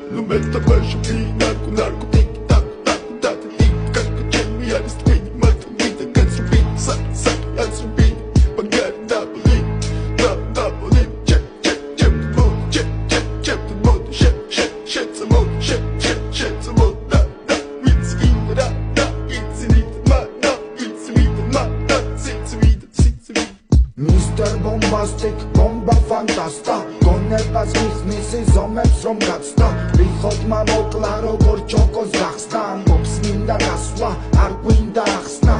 No meta baixo que narco narco tic tac tac tac tic tac que me arrastei mato vida que subi sac sac subi pagar double check check check mode check check check mode shit shit shit mode shit shit shit mode da it's in da it's in it ma da it's in ma da it's in Mr. Bombastic, bomba fantasta გონებას მისმისი ზომებს რომ გაცდა რიხოდმა მოკლა როგორ ჩოკოს გახსნა ამბობს მინდა გასვლა არ გვინდა ახსნა